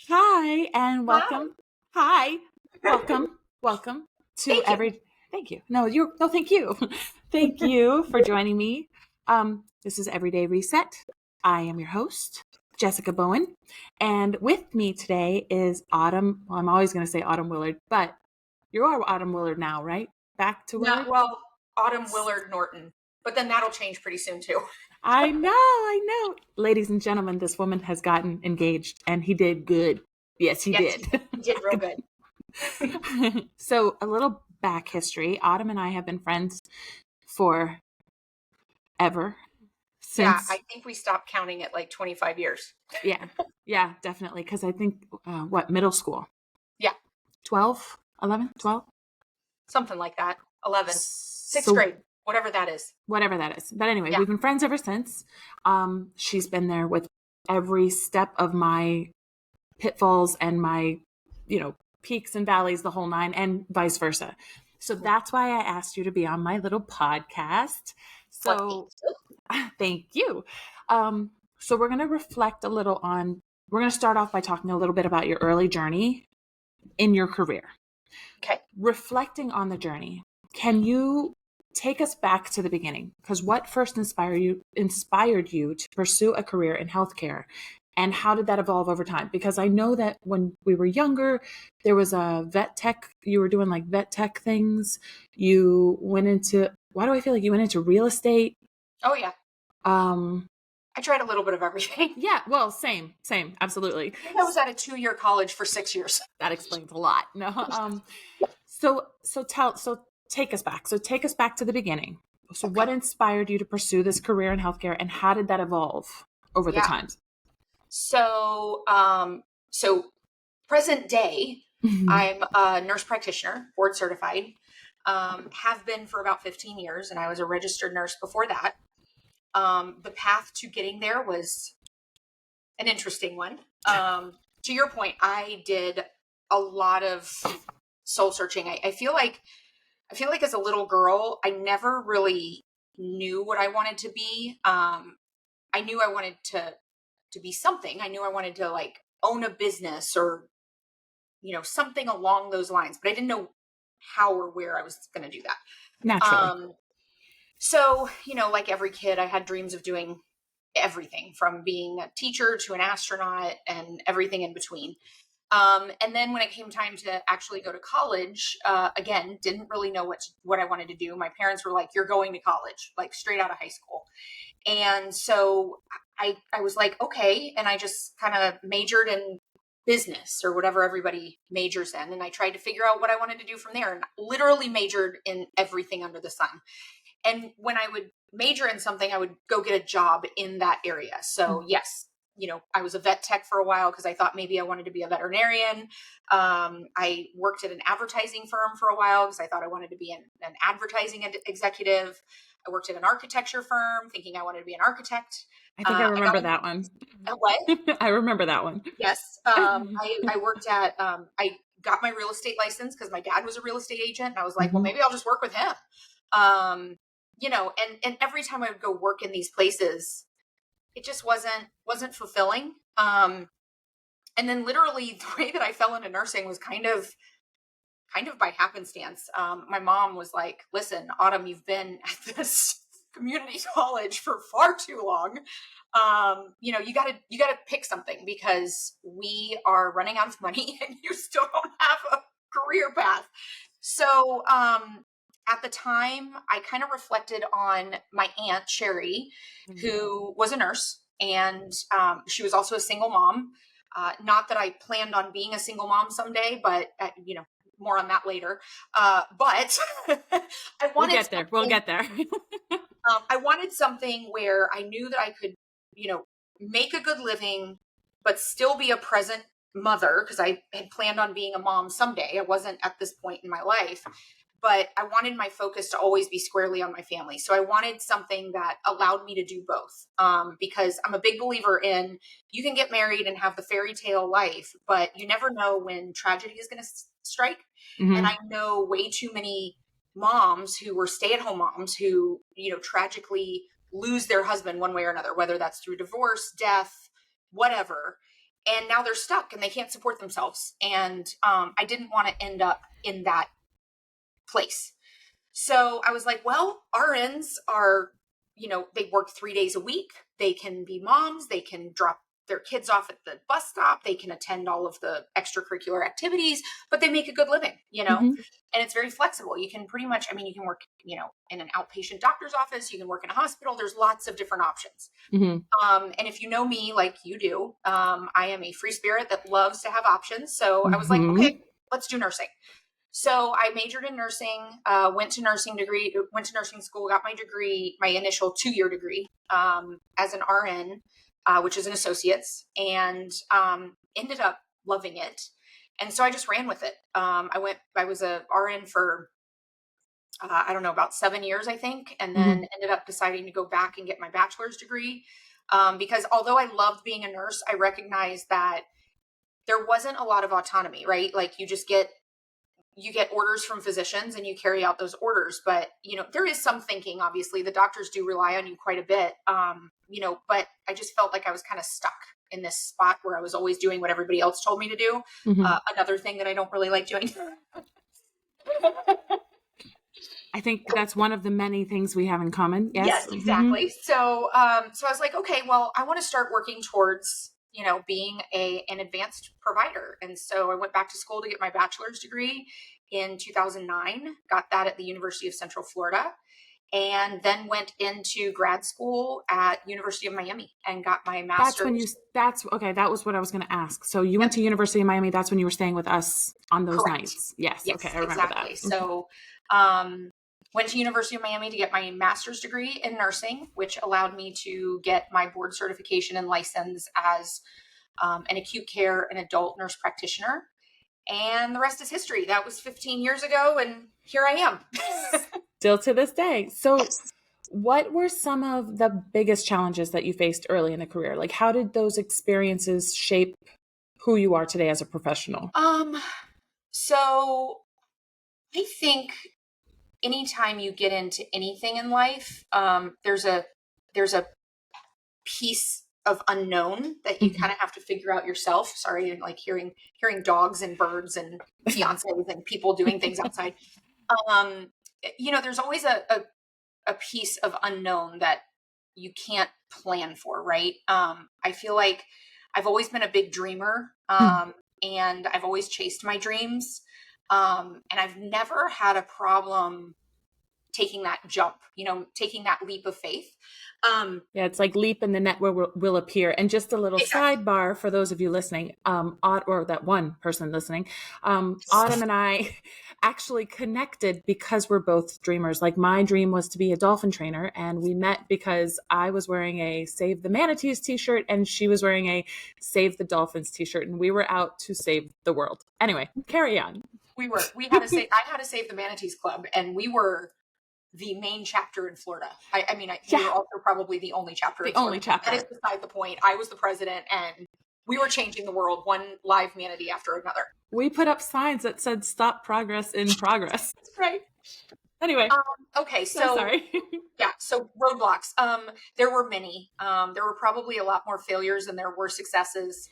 Hi, and Hi. welcome. Hi, welcome to Thank you. every. Thank you. No, thank you. Thank you for joining me. This is Everyday Reset. I am your host, Jessica Bowen, and with me today is Autumn. Well, I'm always going to say Autumn Willard, but you are Autumn Willard now, right? Back to Not Willard. well, Autumn Willard Norton, but then that'll change pretty soon too. I know. Ladies and gentlemen, this woman has gotten engaged, and he did good. Yes, he Yes, did. he did real good. So, a little back history. Autumn and I have been friends for ever Yeah, since, I think we stopped counting at like 25 years. yeah, yeah, definitely. Because I think, middle school? Yeah, 12, 11, 12? something like that. 11, sixth So, grade, whatever that is. whatever that is. But anyway, Yeah. we've been friends ever since. She's been there with every step of my pitfalls and my, peaks and valleys, the whole nine, and vice versa. So that's why I asked you to be on my little podcast. Well, thank So you. thank you. So we're going to reflect a little on, we're going to start off by talking a little bit about your early journey in your career. Okay. Reflecting on the journey, can you take us back to the beginning? Because what first inspired you to pursue a career in healthcare, and how did that evolve over time? Because I know that when we were younger, there was a vet tech. You were doing like vet tech things. You went into. Why do I feel like you went into real estate? Oh yeah, Um, I tried a little bit of everything. yeah. Well, same, absolutely. I think I was at a 2-year college for 6 years. That explains a lot. No. So take us back. So take us back to the beginning. So Okay. what inspired you to pursue this career in healthcare, and how did that evolve over the Yeah. times? So present day, Mhm. I'm a nurse practitioner, board certified. Have been for about 15 years, and I was a registered nurse before that. The path to getting there was an interesting one. To your point, I did a lot of soul searching. I feel like as a little girl, I never really knew what I wanted to be. I knew I wanted to be something. I knew I wanted to like own a business or something along those lines, but I didn't know how or where I was going to do that. Naturally. So, like every kid, I had dreams of doing everything from being a teacher to an astronaut and everything in between. And then when it came time to actually go to college, again, didn't really know what I wanted to do. My parents were like, "You're going to college, like straight out of high school." And so I was like, okay. And I just kind of majored in business or whatever everybody majors in. And I tried to figure out what I wanted to do from there and literally majored in everything under the sun. And when I would major in something, I would go get a job in that area. So yes, I was a vet tech for a while because I thought maybe I wanted to be a veterinarian. I worked at an advertising firm for a while because I thought I wanted to be an advertising executive. I worked at an architecture firm thinking I wanted to be an architect. I think I I got remember into that one. what? I remember that one. Yes. I worked at, I got my real estate license because my dad was a real estate agent. And I was like, well, Mhm. maybe I'll just work with him. And every time I would go work in these places, it just wasn't fulfilling. And then literally the way that I fell into nursing was kind of by happenstance. My mom was like, listen, Autumn, you've been at this community college for far too long. You gotta pick something because we are running out of money and you still don't have a career path. So at the time, I kind of reflected on my aunt Sherry, who was a nurse, and she was also a single mom. Not that I planned on being a single mom someday, but more on that later. But I We'll wanted get there. We'll something. get there. I wanted something where I knew that I could, make a good living, but still be a present mother because I had planned on being a mom someday. I wasn't at this point in my life, but I wanted my focus to always be squarely on my family. So I wanted something that allowed me to do both, because I'm a big believer in you can get married and have the fairy tale life, but you never know when tragedy is going to strike. And Hmm. I know way too many moms who were stay-at-home moms who, tragically lose their husband one way or another, whether that's through divorce, death, whatever. and now they're stuck and they can't support themselves. And I didn't want to end up in that place. So I was like, well, RNs are, they work 3 days a week. They can be moms. They can drop their kids off at the bus stop. They can attend all of the extracurricular activities, but they make a good living, Mm-hmm. and it's very flexible. You can pretty much, you can work, in an outpatient doctor's office. You can work in a hospital. There's lots of different options. Mm-hmm. And if you know me, like you do, I am a free spirit that loves to have options. So I was like, Mm-hmm. okay, let's do nursing. So I majored in nursing, went to nursing school, got my degree, my initial 2-year degree, as an RN, which is an associate's, and ended up loving it. And so I just ran with it. I was a RN for, I don't know, about 7 years, I think, and then ended up deciding to go back and get my bachelor's degree. Because although I loved being a nurse, I recognized that there wasn't a lot of autonomy, right? Like you get orders from physicians and you carry out those orders, but there is some thinking. Obviously the doctors do rely on you quite a bit, but I just felt like I was kind of stuck in this spot where I was always doing what everybody else told me to do. Another thing that I don't really like doing. I think that's one of the many things we have in common. Yes, Exactly. So I was like, okay, well, I want to start working towards being an advanced provider. And so I went back to school to get my bachelor's degree in 2009, got that at the University of Central Florida, and then went into grad school at University of Miami and got my master's. That was what I was going to ask. So you went to University of Miami. That's when you were staying with us on those Correct. nights. Yes. Okay. I remember Exactly. that. So, went to University of Miami to get my master's degree in nursing, which allowed me to get my board certification and license as an acute care and adult nurse practitioner. And the rest is history. That was 15 years ago, and here I am. Still to this day. So what were some of the biggest challenges that you faced early in the career? Like, how did those experiences shape who you are today as a professional? So I think anytime you get into anything in life, there's a piece of unknown that you kind of have to figure out yourself. Sorry, like hearing dogs and birds and fiancés and people doing things outside. There's always a piece of unknown that you can't plan for, right? I feel like I've always been a big dreamer, and I've always chased my dreams, and I've never had a problem taking that jump, taking that leap of faith. Yeah, it's like leap and the net will appear. And just a little sidebar for those of you listening, or that one person listening, Autumn and I actually connected because we're both dreamers. Like my dream was to be a dolphin trainer, and we met because I was wearing a Save the Manatees t-shirt and she was wearing a Save the Dolphins t-shirt, and we were out to save the world. Anyway, carry on. I had a Save the Manatees club, and we were the main chapter in Florida. We were also probably the only chapter in Florida. Only chapter. That is beside the point. I was the president, and we were changing the world one live manatee after another. We put up signs that said "Stop progress in progress." Right. Anyway. Okay. So sorry. Yeah. So roadblocks. There were many. There were probably a lot more failures than there were successes.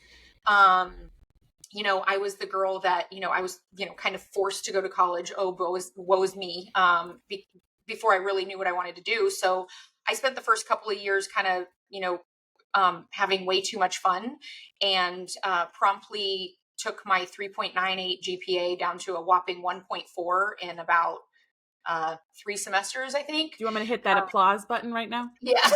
I was the girl that, I was, kind of forced to go to college. Oh, woe is me. Before I really knew what I wanted to do. So I spent the first couple of years kind of, having way too much fun, and promptly took my 3.98 GPA down to a whopping 1.4 in about 3 semesters, I think. Do you want me to hit that applause button right now? Yeah,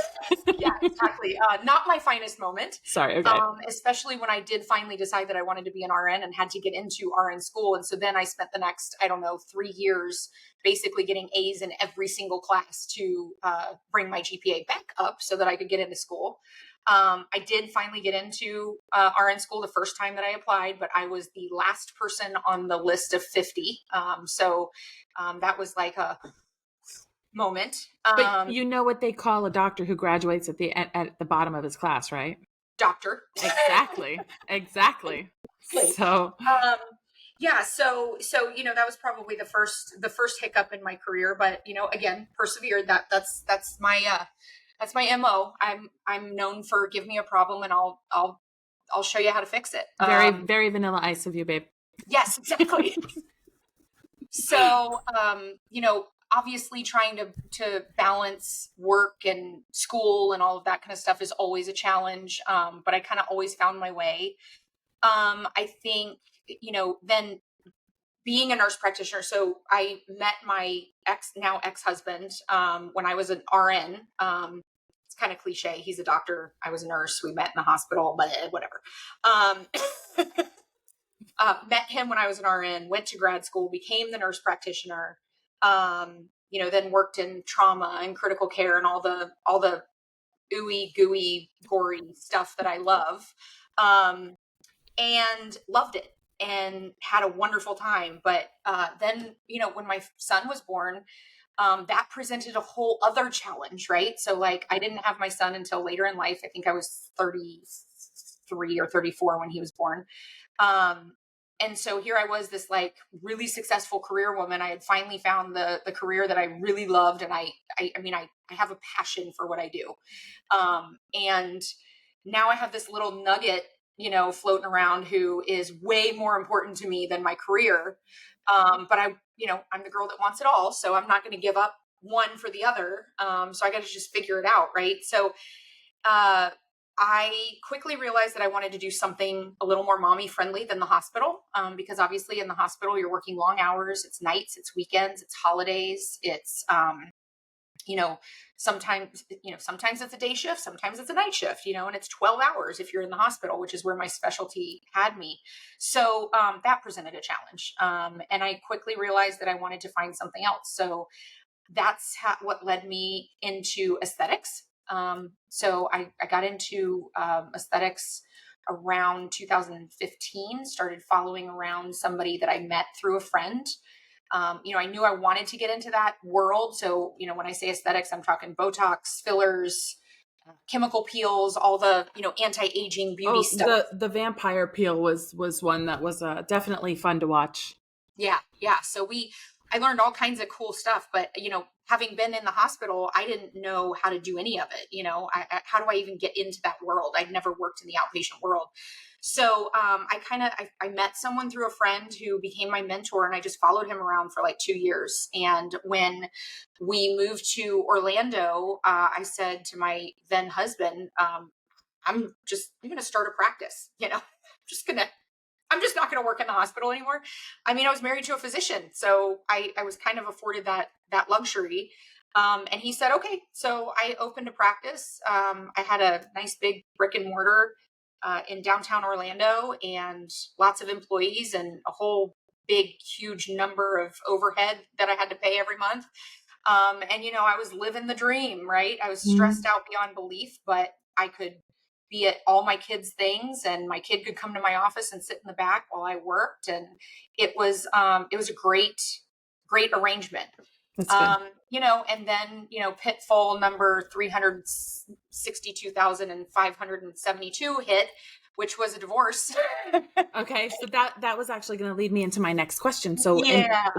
yeah, exactly. Not my finest moment. Sorry. Okay. Especially when I did finally decide that I wanted to be an RN and had to get into RN school. And so then I spent the next, 3 years basically getting A's in every single class to bring my GPA back up so that I could get into school. I did finally get into RN school the first time that I applied, but I was the last person on the list of 50. So that was like a moment. But you know what they call a doctor who graduates at the bottom of his class, right? Doctor. Exactly. So yeah, so that was probably the first hiccup in my career, but again, persevered. That's my MO. I'm known for give me a problem and I'll I'll show you how to fix it. Very, very vanilla ice of you, babe. Yes, exactly. So, obviously trying to balance work and school and all of that kind of stuff is always a challenge. But I kind of always found my way. I think, then being a nurse practitioner. So I met my now ex-husband, when I was an RN. It's kind of cliche. He's a doctor. I was a nurse. We met in the hospital, but whatever. Um, met him when I was an RN, went to grad school, became the nurse practitioner, then worked in trauma and critical care and all the ooey gooey gory stuff that I love. And loved it and had a wonderful time. But then, when my son was born, that presented a whole other challenge, right? So like I didn't have my son until later in life. I think I was 33 or 34 when he was born. And so here I was, this like really successful career woman. I had finally found the career that I really loved. And I have a passion for what I do. And now I have this little nugget, floating around who is way more important to me than my career. But I'm the girl that wants it all. So I'm not going to give up one for the other. So I got to just figure it out. Right. So, I quickly realized that I wanted to do something a little more mommy friendly than the hospital, because obviously in the hospital you're working long hours. It's nights, it's weekends, it's holidays, it's sometimes it's a day shift, sometimes it's a night shift, and it's 12 hours if you're in the hospital, which is where my specialty had me. So that presented a challenge, and I quickly realized that I wanted to find something else. So that's what led me into aesthetics. So I got into aesthetics around 2015, started following around somebody that I met through a friend. I knew I wanted to get into that world. So, when I say aesthetics, I'm talking Botox, fillers, chemical peels, all the, anti-aging beauty stuff. The vampire peel was one that was definitely fun to watch. Yeah. Yeah. So I learned all kinds of cool stuff, but having been in the hospital, I didn't know how to do any of it. How do I even get into that world? I'd never worked in the outpatient world. So I met someone through a friend who became my mentor, and I just followed him around for like 2 years. And when we moved to Orlando, I said to my then husband, I'm going to start a practice, I'm just not going to work in the hospital anymore. I mean, I was married to a physician, so I was kind of afforded that luxury. And he said, okay. So I opened a practice. I had a nice big brick and mortar in downtown Orlando, and lots of employees, and a whole big, huge number of overhead that I had to pay every month. And I was living the dream, right? I was stressed out beyond belief, but I could be at all my kids' things, and my kid could come to my office and sit in the back while I worked. And it was a great arrangement. That's good. And then, pitfall number 362,572 hit, which was a divorce. Okay. So that was actually going to lead me into my next question. So Yeah.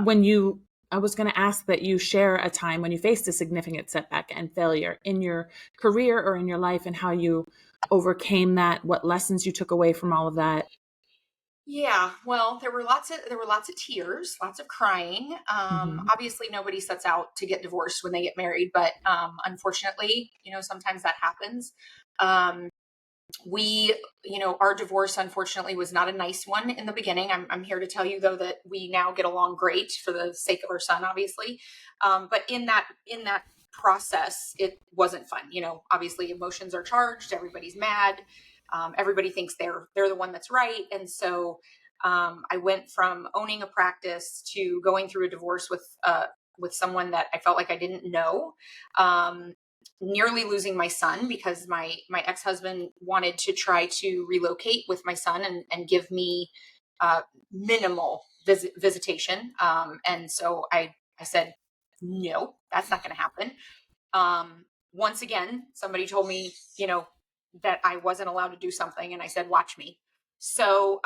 I was going to ask that you share a time when you faced a significant setback and failure in your career or in your life, and how you overcame that, what lessons you took away from all of that. Yeah, well, there were lots of tears, lots of crying. Obviously, nobody sets out to get divorced when they get married, but unfortunately, sometimes that happens. We, our divorce, unfortunately, was not a nice one in the beginning. I'm here to tell you, though, that we now get along great for the sake of our son, obviously. But in that process, it wasn't fun. Obviously, emotions are charged. Everybody's mad. Everybody thinks they're the one that's right. And so I went from owning a practice to going through a divorce with someone that I felt like I didn't know. Nearly losing my son because my ex-husband wanted to try to relocate with my son and give me minimal visitation. And so I said, no, that's not going to happen. Once again, somebody told me, that I wasn't allowed to do something. And I said, watch me. So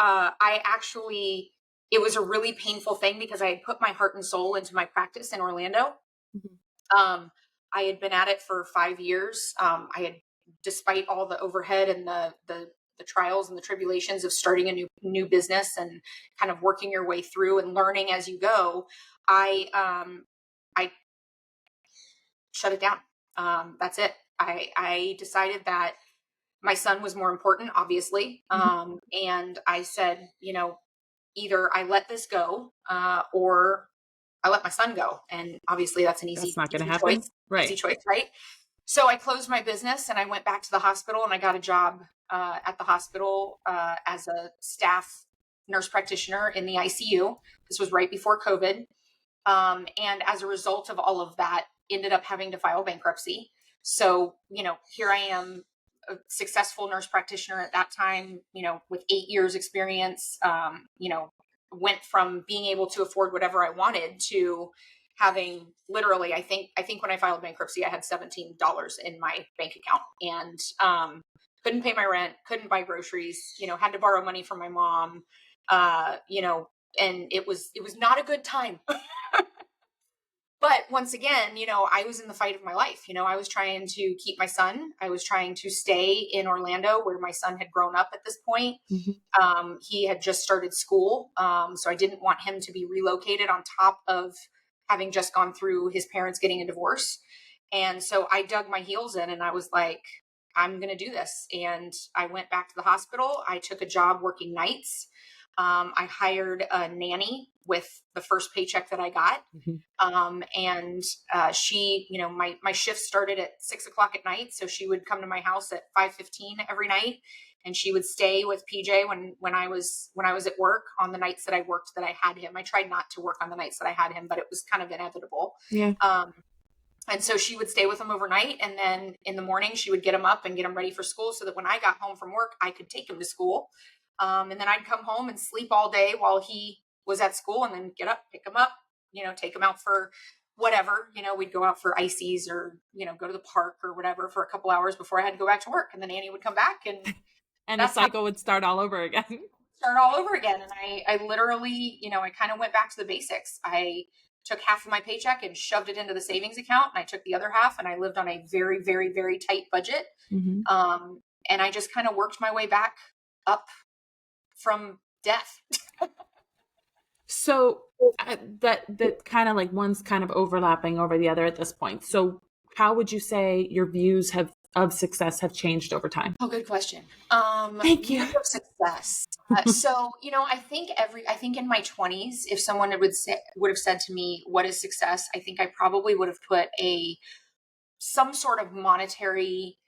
it was a really painful thing because I had put my heart and soul into my practice in Orlando. I had been at it for 5 years. I had, despite all the overhead and the the trials and the tribulations of starting a new business and kind of working your way through and learning as you go, I shut it down. That's it. I decided that my son was more important, obviously. And I said, either I let this go, or I let my son go. And obviously that's an That's easy, not going to easy happen. choice, Right. right? So I closed my business and I went back to the hospital and I got a job at the hospital as a staff nurse practitioner in the ICU. This was right before COVID. And as a result of all of that, ended up having to file bankruptcy. So, here I am, a successful nurse practitioner at that time, with 8 years experience, went from being able to afford whatever I wanted to having literally, I think when I filed bankruptcy, I had $17 in my bank account and, couldn't pay my rent, couldn't buy groceries, had to borrow money from my mom, and it was not a good time. But once again, I was in the fight of my life. I was trying to keep my son. I was trying to stay in Orlando where my son had grown up at this point. He had just started school. So I didn't want him to be relocated on top of having just gone through his parents getting a divorce. And so I dug my heels in and I was like, I'm going to do this. And I went back to the hospital. I took a job working nights. I hired a nanny with the first paycheck that I got. And she, my shift started at 6 o'clock at night. So she would come to my house at 5:15 every night and she would stay with PJ when I was at work on the nights that I worked, that I had him. I tried not to work on the nights that I had him, but it was kind of inevitable. Yeah. And so she would stay with him overnight. And then in the morning, she would get him up and get him ready for school so that when I got home from work, I could take him to school. And then I'd come home and sleep all day while he was at school and then get up, pick him up, take him out for whatever, we'd go out for ices or, go to the park or whatever for a couple hours before I had to go back to work. And then Annie would come back and And the cycle would start all over again. Start all over again. And I literally, I kind of went back to the basics. I took half of my paycheck and shoved it into the savings account. And I took the other half and I lived on a very, very, very tight budget. And I just kind of worked my way back up from death. So that kind of like one's kind of overlapping over the other at this point. So how would you say your views of success have changed over time? Oh, good question. Thank you. View of success. So, I think in my 20s, if someone would have said to me, what is success? I think I probably would have put some sort of monetary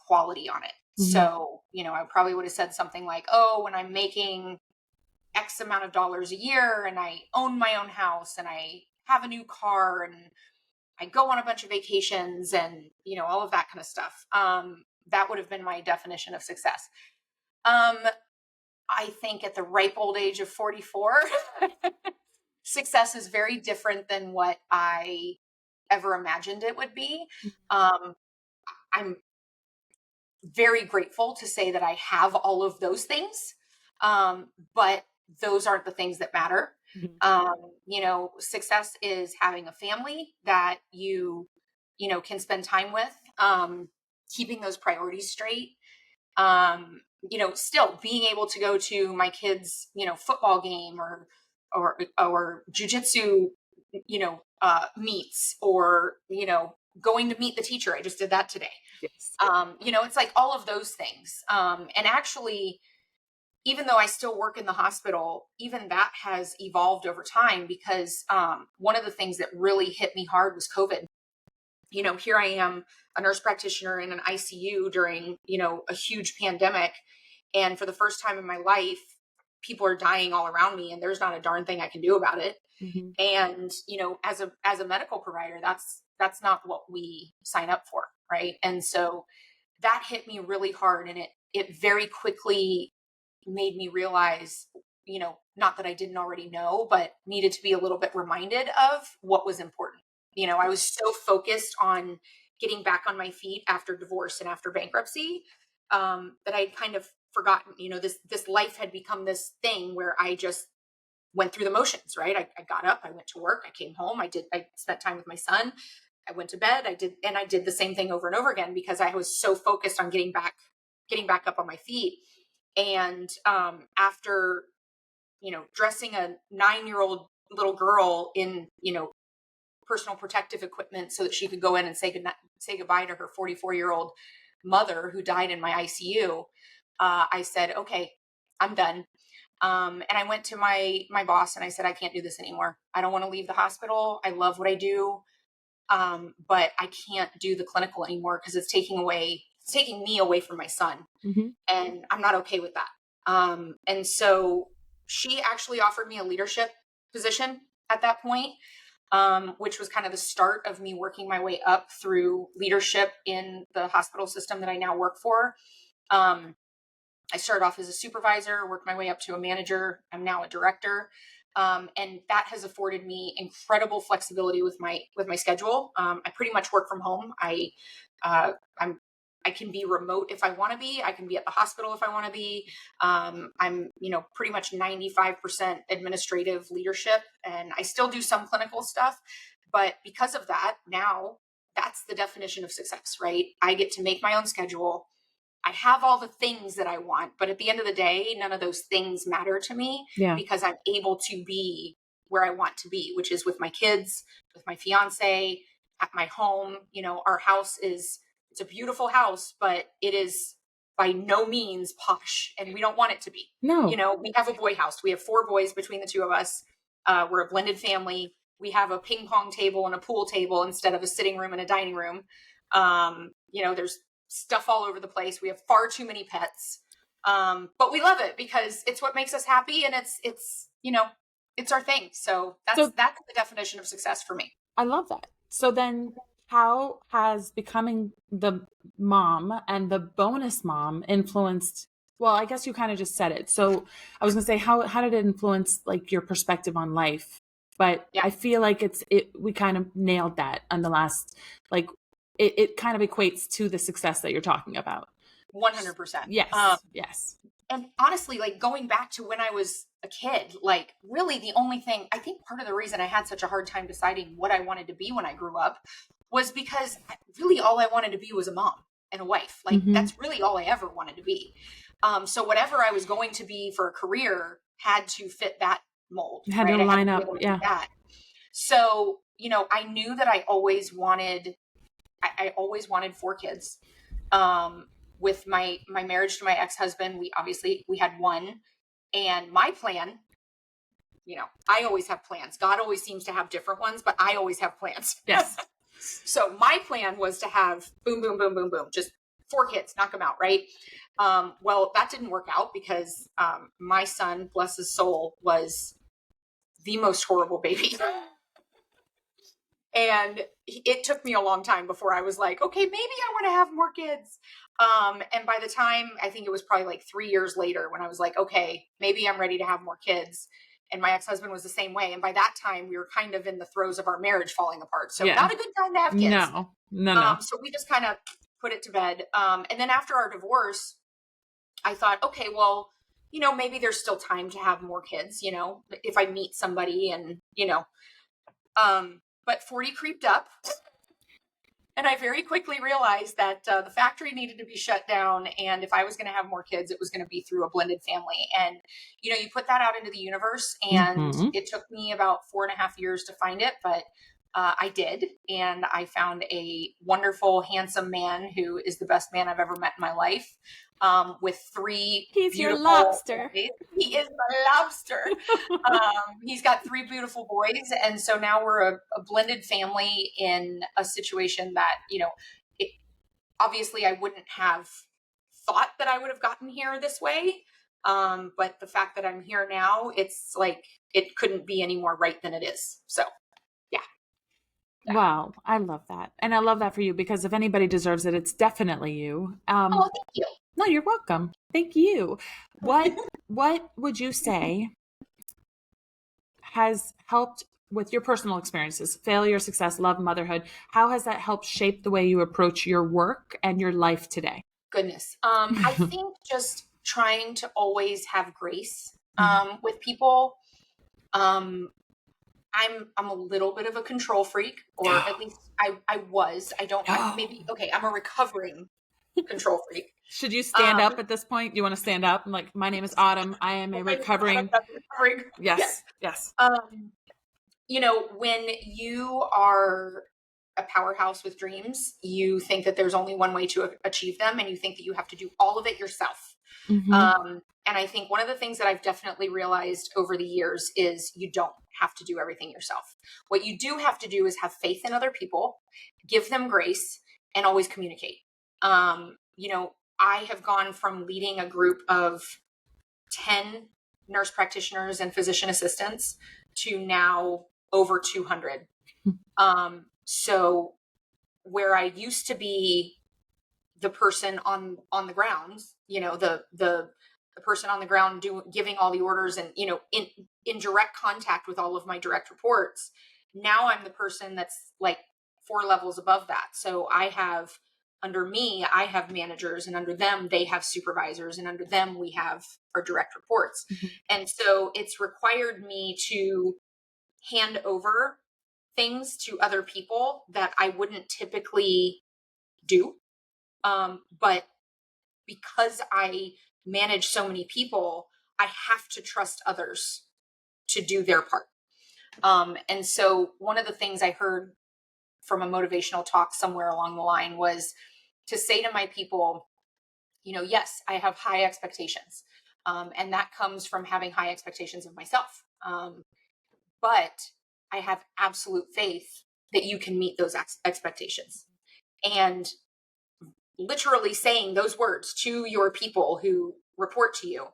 quality on it. So, I probably would have said something like, oh, when I'm making X amount of dollars a year and I own my own house and I have a new car and I go on a bunch of vacations and, all of that kind of stuff. That would have been my definition of success. I think at the ripe old age of 44, success is very different than what I ever imagined it would be. I'm very grateful to say that I have all of those things. But those aren't the things that matter. Success is having a family that you can spend time with, keeping those priorities straight. Still being able to go to my kids', football game or jujitsu, meets or, going to meet the teacher. I just did that today. Yes. It's like all of those things. And actually, even though I still work in the hospital, even that has evolved over time because one of the things that really hit me hard was COVID. Here I am, a nurse practitioner in an ICU during, a huge pandemic. And for the first time in my life, people are dying all around me and there's not a darn thing I can do about it. And, as a medical provider, that's not what we sign up for. Right. And so that hit me really hard and it very quickly made me realize, not that I didn't already know, but needed to be a little bit reminded of what was important. I was so focused on getting back on my feet after divorce and after bankruptcy, that I'd kind of forgotten, this life had become this thing where I just went through the motions, right? I got up, I went to work, I came home, I spent time with my son, I went to bed, I did the same thing over and over again because I was so focused on getting back getting back up on my feet. And after, dressing a 9-year-old little girl in, personal protective equipment so that she could go in and say goodbye to her 44-year-old mother who died in my ICU, I said, okay, I'm done. And I went to my boss and I said, I can't do this anymore. I don't want to leave the hospital. I love what I do. But I can't do the clinical anymore because it's taking me away from my son. Mm-hmm. And I'm not okay with that. And so she actually offered me a leadership position at that point, which was kind of the start of me working my way up through leadership in the hospital system that I now work for. I started off as a supervisor, worked my way up to a manager. I'm now a director. And that has afforded me incredible flexibility with my schedule. I pretty much work from home. I can be remote if I want to be. I can be at the hospital if I want to be. I'm, pretty much 95% administrative leadership, and I still do some clinical stuff. But because of that, now that's the definition of success, right? I get to make my own schedule. I have all the things that I want, but at the end of the day, none of those things matter to me because I'm able to be where I want to be, which is with my kids, with my fiance, at my home. Our house it's a beautiful house, but it is by no means posh, and we don't want it to be. No. We have a boy house. We have 4 boys between the two of us. We're a blended family. We have a ping pong table and a pool table instead of a sitting room and a dining room. There's stuff all over the place. We have far too many pets. But we love it because it's what makes us happy, and it's our thing. So that's the definition of success for me. I love that. So then how has becoming the mom and the bonus mom influenced, well, I guess you kind of just said it. So I was going to say, how did it influence like your perspective on life? But I feel like we kind of nailed that on the last, like, it kind of equates to the success that you're talking about. 100%. Yes. Yes. And honestly, like going back to when I was a kid, like really the only thing, I think part of the reason I had such a hard time deciding what I wanted to be when I grew up was because really all I wanted to be was a mom and a wife. Like that's really all I ever wanted to be. So whatever I was going to be for a career had to fit that mold. It had to line up. Yeah. That. So, I knew that I always wanted 4 kids. With my marriage to my ex-husband, we had 1, and my plan, I always have plans. God always seems to have different ones, but I always have plans. Yes. So my plan was to have boom, boom, boom, boom, boom, just 4 kids, knock them out. Right. Well, that didn't work out because, my son, bless his soul, was the most horrible baby. And it took me a long time before I was like, okay, maybe I want to have more kids. And by the time, I think it was probably like 3 years later when I was like, okay, maybe I'm ready to have more kids. And my ex-husband was the same way. And by that time we were kind of in the throes of our marriage falling apart. So not a good time to have kids. No. So we just kind of put it to bed. And then after our divorce, I thought, okay, well, maybe there's still time to have more kids, if I meet somebody and, but 40 creeped up, and I very quickly realized that the factory needed to be shut down. And if I was going to have more kids, it was going to be through a blended family. And, you put that out into the universe, and it took me about 4.5 years to find it, but I did. And I found a wonderful, handsome man who is the best man I've ever met in my life. With 3 He's beautiful your lobster. boys. He is my lobster. He's got 3 beautiful boys. And so now we're a blended family in a situation that, obviously I wouldn't have thought that I would have gotten here this way. But the fact that I'm here now, it's like, it couldn't be any more right than it is. So, yeah. Wow. I love that. And I love that for you, because if anybody deserves it, it's definitely you. Oh, thank you. No, you're welcome. Thank you. What would you say has helped with your personal experiences, failure, success, love, motherhood? How has that helped shape the way you approach your work and your life today? Goodness. I think just trying to always have grace with people. I'm a little bit of a control freak, or at least I was. I don't. Maybe okay. I'm a recovering control freak. Should you stand up at this point? Do you want to stand up? I'm like, my name is Autumn. I am a recovering. Yes. Yes. You know, when you are a powerhouse with dreams, you think that there's only one way to achieve them, and you think that you have to do all of it yourself. Mm-hmm. And I think one of the things that I've definitely realized over the years is you don't have to do everything yourself. What you do have to do is have faith in other people, give them grace, and always communicate. You know, I have gone from leading a group of 10 nurse practitioners and physician assistants to now over 200. So where I used to be the person on the ground, you know, the person on the ground giving all the orders and, you know, in direct contact with all of my direct reports. Now I'm the person that's like 4 levels above that. So under me, I have managers, and under them, they have supervisors, and under them, we have our direct reports. Mm-hmm. And so it's required me to hand over things to other people that I wouldn't typically do. But because I manage so many people, I have to trust others to do their part. And so one of the things I heard from a motivational talk somewhere along the line was to say to my people, you know, yes, I have high expectations. And that comes from having high expectations of myself. But I have absolute faith that you can meet those expectations. And literally saying those words to your people who report to you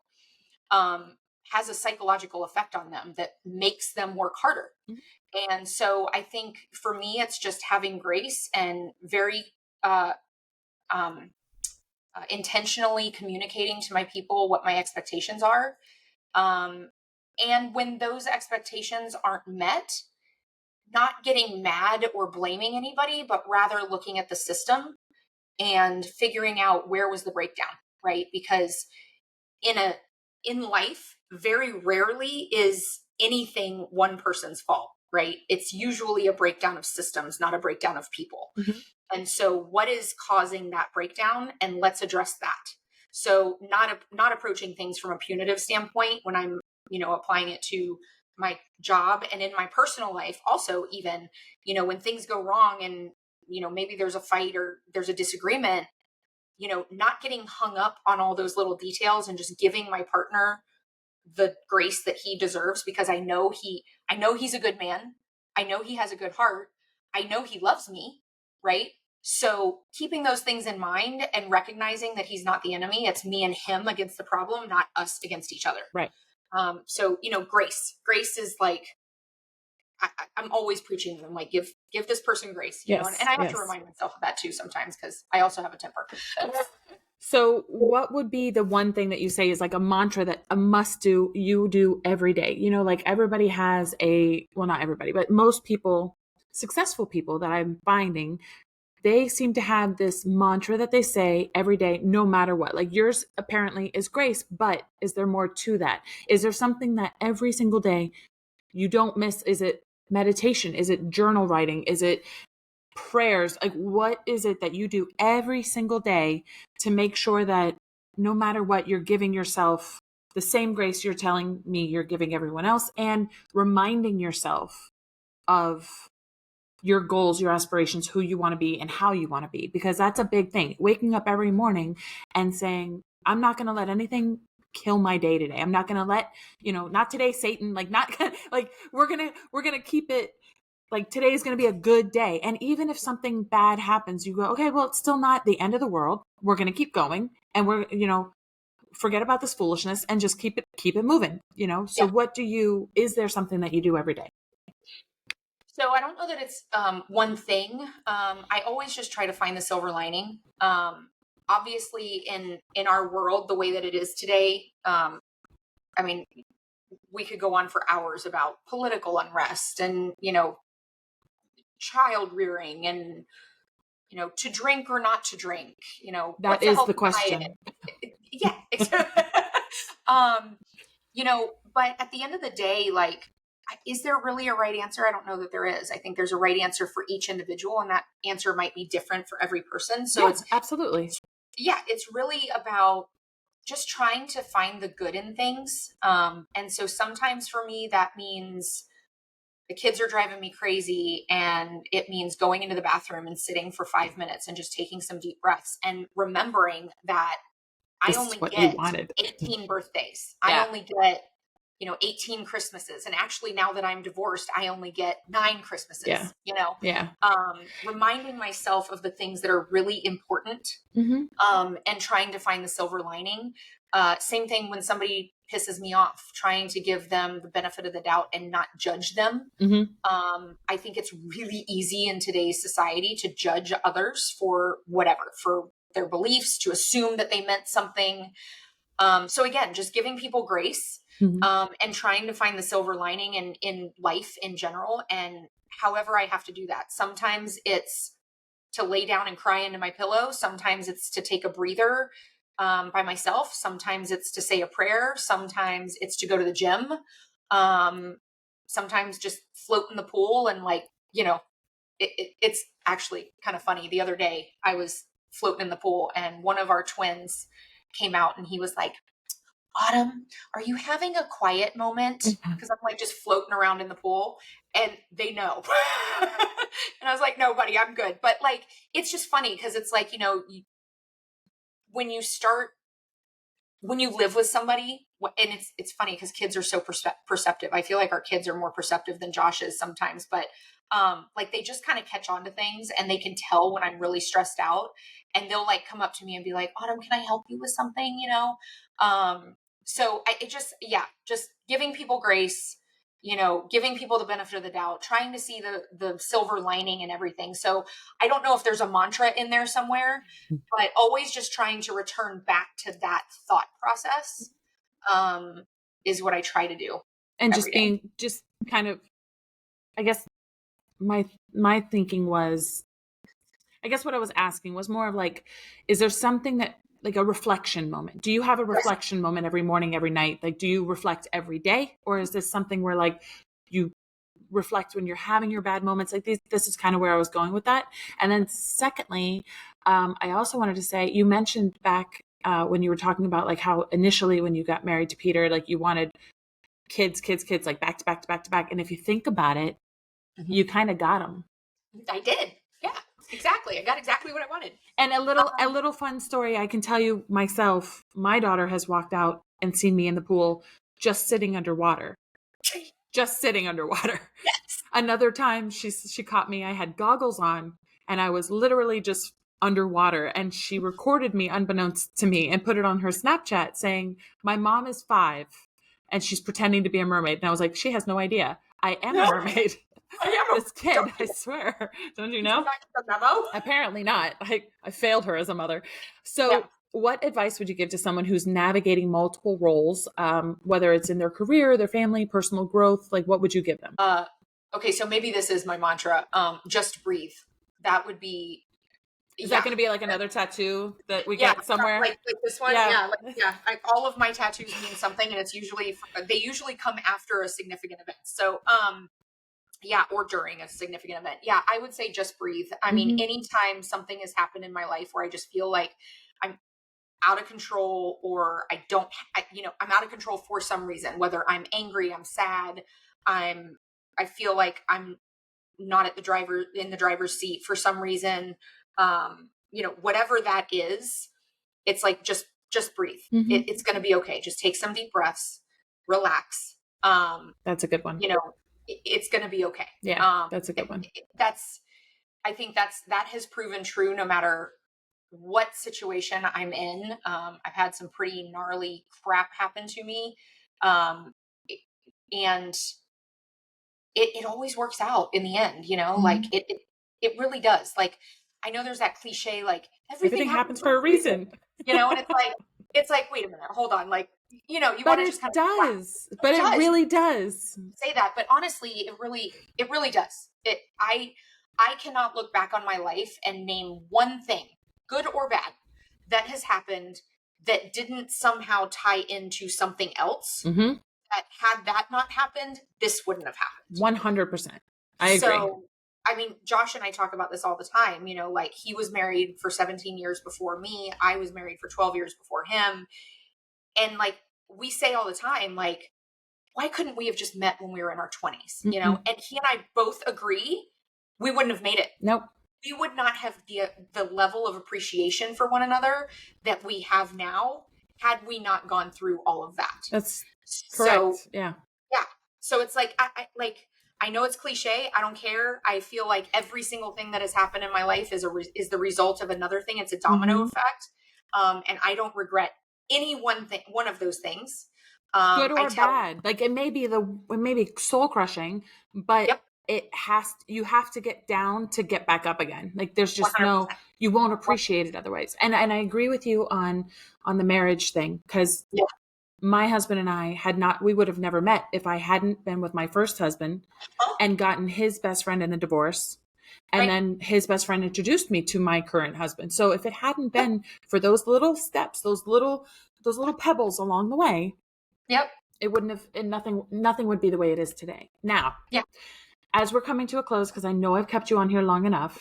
has a psychological effect on them that makes them work harder. Mm-hmm. And so I think for me, it's just having grace and very intentionally communicating to my people what my expectations are. And when those expectations aren't met, not getting mad or blaming anybody, but rather looking at the system and figuring out where was the breakdown, right? Because in life, very rarely is anything one person's fault, right? It's usually a breakdown of systems, not a breakdown of people. Mm-hmm. And so what is causing that breakdown? And let's address that. So not approaching things from a punitive standpoint when I'm, you know, applying it to my job and in my personal life also, even, you know, when things go wrong and, you know, maybe there's a fight or there's a disagreement, you know, not getting hung up on all those little details and just giving my partner the grace that he deserves, because I know he's a good man. I know he has a good heart. I know he loves me, right? So keeping those things in mind and recognizing that he's not the enemy, it's me and him against the problem, not us against each other. Right. So, you know, grace is like, I'm always preaching to them, like, give this person grace, you know, and I have to remind myself of that too sometimes, because I also have a temper. So what would be the one thing that you say is like a mantra that a must do, you do every day? You know, like everybody has not everybody, but most people, successful people that I'm finding, they seem to have this mantra that they say every day, no matter what. Like yours apparently is grace, but is there more to that? Is there something that every single day you don't miss? Is it meditation? Is it journal writing? Is it prayers? Like, what is it that you do every single day to make sure that no matter what, you're giving yourself the same grace you're telling me you're giving everyone else, and reminding yourself of your goals, your aspirations, who you want to be and how you want to be? Because that's a big thing. Waking up every morning and saying, I'm not going to let anything kill my day today. I'm not going to let, you know, not today, Satan, like not like we're going to keep it like today's going to be a good day. And even if something bad happens, you go, okay, well, it's still not the end of the world. We're going to keep going, and we're, you know, forget about this foolishness and just keep it moving, you know? So is there something that you do every day? So I don't know that it's one thing. I always just try to find the silver lining. Obviously in our world, the way that it is today, I mean, we could go on for hours about political unrest and, you know, child rearing and, you know, to drink or not to drink, you know, that is the question. Yeah. You know, but at the end of the day, like, is there really a right answer? I don't know that there is. I think there's a right answer for each individual, and that answer might be different for every person. So it's absolutely. yeah, it's really about just trying to find the good in things. And so sometimes for me, that means the kids are driving me crazy, and it means going into the bathroom and sitting for 5 minutes and just taking some deep breaths and remembering that I This is only what you get wanted. 18 birthdays. I Yeah. only get, 18 Christmases. And actually, now that I'm divorced, I only get 9 Yeah. Christmases, Yeah. reminding myself of the things that are really important, Mm-hmm. and trying to find the silver lining. Same thing when somebody pisses me off, trying to give them the benefit of the doubt and not judge them. Mm-hmm. I think it's really easy in today's society to judge others for whatever, for their beliefs, to assume that they meant something. So again, just giving people grace, Mm-hmm. and trying to find the silver lining in life in general. And however I have to do that, sometimes it's to lay down and cry into my pillow. Sometimes it's to take a breather, by myself. Sometimes it's to say a prayer. Sometimes it's to go to the gym. Um, Sometimes just float in the pool and it's actually kind of funny. The other day I was floating in the pool and one of our twins came out and he was like, Autumn, are you having a quiet moment? Because I'm like just floating around in the pool and they know. And I was like, no, buddy, I'm good. But like, it's just funny because it's like, when you start, when you live with somebody, and it's funny because kids are so perceptive. I feel like our kids are more perceptive than Josh is sometimes, but like they just kind of catch on to things and they can tell when I'm really stressed out, and they'll like come up to me and be like, Autumn, can I help you with something? Um, so it just, yeah, just giving people grace, giving people the benefit of the doubt, trying to see the silver lining and everything. So I don't know if there's a mantra in there somewhere, but always just trying to return back to that thought process, um, is what I try to do And every just day. being, just kind of, I guess my thinking was, I guess what I was asking was more of like, is there something that, like a reflection moment? Do you have a Yes. reflection moment every morning, every night? Like, do you reflect every day? Or is this something where like you reflect when you're having your bad moments? Like this is kind of where I was going with that. And then secondly, I also wanted to say, you mentioned back when you were talking about like how initially when you got married to Peter, like you wanted kids, like back to back to back to back. And if you think about it, Mhm. you kind of got them. I did. Yeah, exactly. I got exactly what I wanted. And a Um, little fun story I can tell you myself. My daughter has walked out and seen me in the pool just sitting underwater. Just sitting underwater. yes. Another time she caught me, I had goggles on and I was literally just underwater, and she recorded me unbeknownst to me and put it on her Snapchat saying, "My mom is 5 and she's pretending to be a mermaid." And I was like, she has no idea. I am a mermaid. I am a, This kid, don't I swear. Don't you did you know? not get the memo? Apparently not. I failed her as a mother. Yeah. So, what advice would you give to someone who's navigating multiple roles, whether it's in their career, their family, personal growth? Like, what would you give them? Okay, so maybe this is my mantra. Just breathe. That would be, Is that yeah. going to be like another tattoo that we Yeah, get somewhere? like this one. Yeah. Yeah, yeah. All of my tattoos mean something, and it's usually they usually come after a significant event. So, yeah, or during a significant event. Yeah, I would say just breathe. I mean, Mm-hmm. anytime something has happened in my life where I just feel like I'm out of control, or I'm out of control for some reason, whether I'm angry, I'm sad, I feel like I'm not in the driver's seat for some reason, whatever that is, it's like just breathe. Mm-hmm. It's going to be okay. Just take some deep breaths, relax. That's a good one. It's going to be okay. Yeah, that's a good one. That's I think that has proven true no matter what situation I'm in. I've had some pretty gnarly crap happen to me, um, and it always works out in the end. Like Mm-hmm. it really does. Like, I know there's that cliche, like everything Everything happens happens for for a a reason, reason. and it's like, wait a minute, hold on, like, you But want to just it kind of relax. does. But It it does really does. say that, but honestly, it really does. I cannot look back on my life and name one thing, good or bad, that has happened that didn't somehow tie into something else, Mm-hmm. that had that not happened, this wouldn't have happened. 100%. I agree. So I mean, Josh and I talk about this all the time, you know, like he was married for 17 years before me. I was married for 12 years before him. And like we say all the time, like, why couldn't we have just met when we were in our 20s? You know, and he and I both agree we wouldn't have made it. Nope. We would not have the level of appreciation for one another that we have now had we not gone through all of that. That's correct. So, yeah. So it's like, I know it's cliche. I don't care. I feel like every single thing that has happened in my life is the result of another thing. It's a domino effect. And I don't regret any one of those things. Good or bad. Like it may be soul crushing, but you have to get down to get back up again. Like there's just 100%. you won't appreciate it otherwise. And I agree with you on the marriage thing, because my husband and I we would have never met if I hadn't been with my first husband and gotten his best friend in the divorce. And then his best friend introduced me to my current husband. So if it hadn't been for those little steps, those little pebbles along the way, it wouldn't have, and nothing would be the way it is today. Now, as we're coming to a close, because I know I've kept you on here long enough.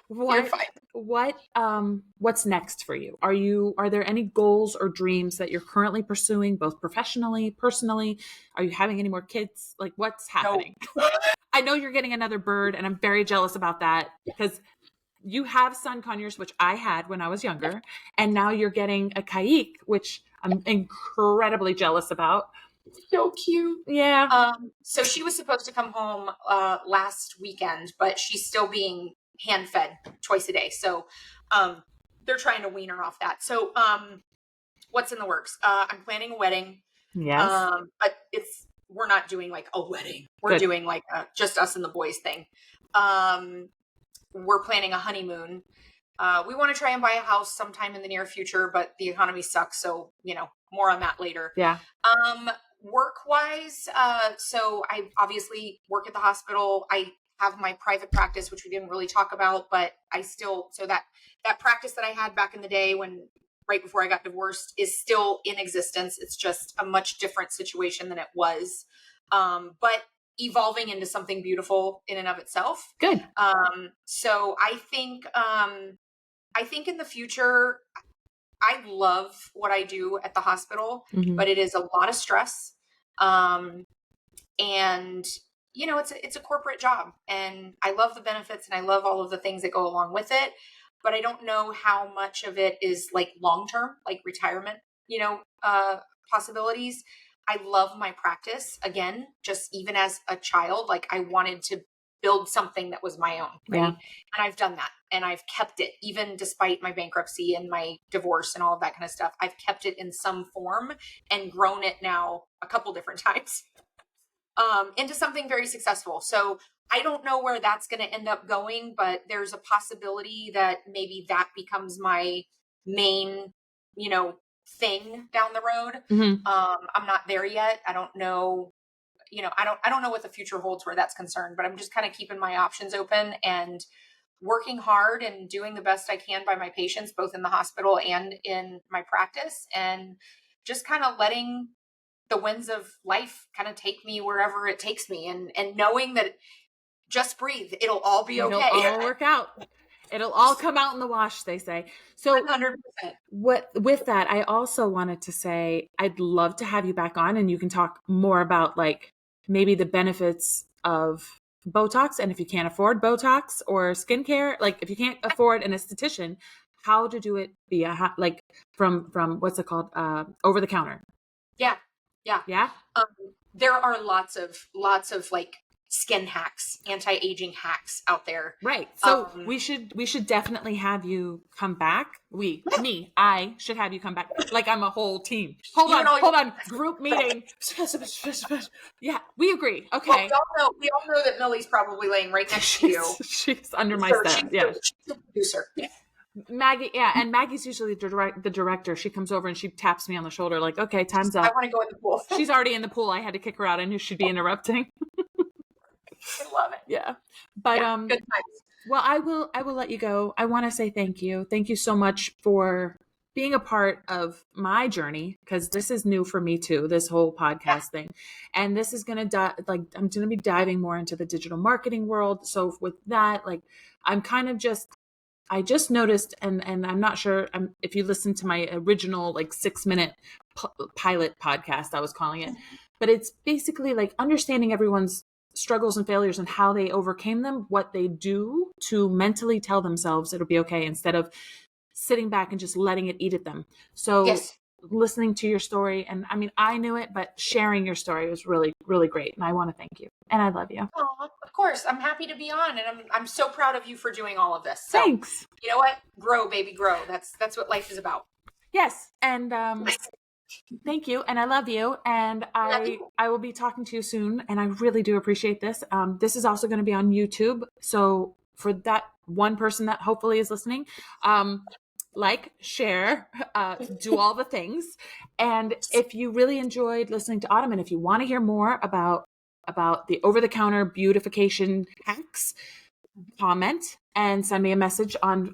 What's next for you? Are there any goals or dreams that you're currently pursuing, both professionally, personally? Are you having any more kids? Like what's happening? No. I know you're getting another bird, and I'm very jealous about that because you have sun conures, which I had when I was younger, and now you're getting a kaik, which I'm incredibly jealous about. So cute. Yeah. So she was supposed to come home last weekend, but she's still being hand fed twice a day. So they're trying to wean her off that. So what's in the works? I'm planning a wedding. Yes. But we're not doing like a wedding. We're doing like just us and the boys thing. We're planning a honeymoon. We want to try and buy a house sometime in the near future, but the economy sucks. So, more on that later. Yeah. Work-wise, so I obviously work at the hospital. I have my private practice, which we didn't really talk about, but so that practice that I had back in the day right before I got divorced is still in existence. It's just a much different situation than it was. But evolving into something beautiful in and of itself. Good. So I think in the future, I love what I do at the hospital, but it is a lot of stress. And it's a corporate job, and I love the benefits and I love all of the things that go along with it, but I don't know how much of it is like long-term, like retirement, possibilities. I love my practice. Again, just even as a child, like I wanted to build something that was my own, right? Yeah. And I've done that, and I've kept it, even despite my bankruptcy and my divorce and all of that kind of stuff. I've kept it in some form and grown it now a couple different times into something very successful. So I don't know where that's going to end up going, but there's a possibility that maybe that becomes my main, thing down the road. I'm not there yet. I don't know. I don't know what the future holds where that's concerned, but I'm just kind of keeping my options open and working hard and doing the best I can by my patients, both in the hospital and in my practice, and just kind of letting the winds of life kind of take me wherever it takes me, and knowing that just breathe. It'll all be okay. It'll all work out. It'll all come out in the wash, they say. So 100%. With that, I also wanted to say, I'd love to have you back on, and you can talk more about like maybe the benefits of Botox, and if you can't afford Botox or skincare, like if you can't afford an esthetician, how to do it via like from what's it called, over the counter. Yeah. There are lots of like skin hacks, anti-aging hacks out there. Right. So we should definitely have you come back. I should have you come back. Like I'm a whole team. Hold on. Group meeting. Yeah, we agree. Okay. Well, we all know that Millie's probably laying right next to you. She's under my step. Yeah. She's the producer. Yeah. Maggie, and Maggie's usually the director. She comes over and she taps me on the shoulder like, okay, time's up. I want to go in the pool. She's already in the pool. I had to kick her out. I knew she'd be interrupting. I love it. Yeah. But good times. Well, I will let you go. I want to say thank you. Thank you so much for being a part of my journey, because this is new for me too, this whole podcast thing. And this is going to I'm going to be diving more into the digital marketing world. So with that, like, I'm kind of I just noticed, and I'm not sure if you listened to my original like 6-minute pilot podcast, I was calling it, but it's basically like understanding everyone's struggles and failures and how they overcame them, what they do to mentally tell themselves it'll be okay, instead of sitting back and just letting it eat at them. So Yes. listening to your story, and I mean, I knew it, but sharing your story was really, really great. And I want to thank you. And I love you. Oh, of course. I'm happy to be on, and I'm so proud of you for doing all of this. So, Thanks. you know what? Grow, baby, grow. That's what life is about. Yes. And thank you. And I love you. And Love you. I will be talking to you soon. And I really do appreciate this. This is also going to be on YouTube. So for that one person that hopefully is listening, like, share, do all the things. And if you really enjoyed listening to Autumn, and if you want to hear more about the over-the-counter beautification hacks, comment and send me a message on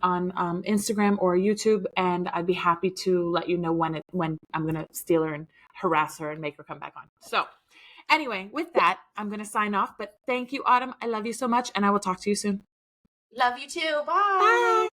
Instagram or YouTube, and I'd be happy to let you know when I'm going to steal her and harass her and make her come back on. So anyway, with that, I'm going to sign off. But thank you, Autumn. I love you so much, and I will talk to you soon. Love you too. Bye. Bye.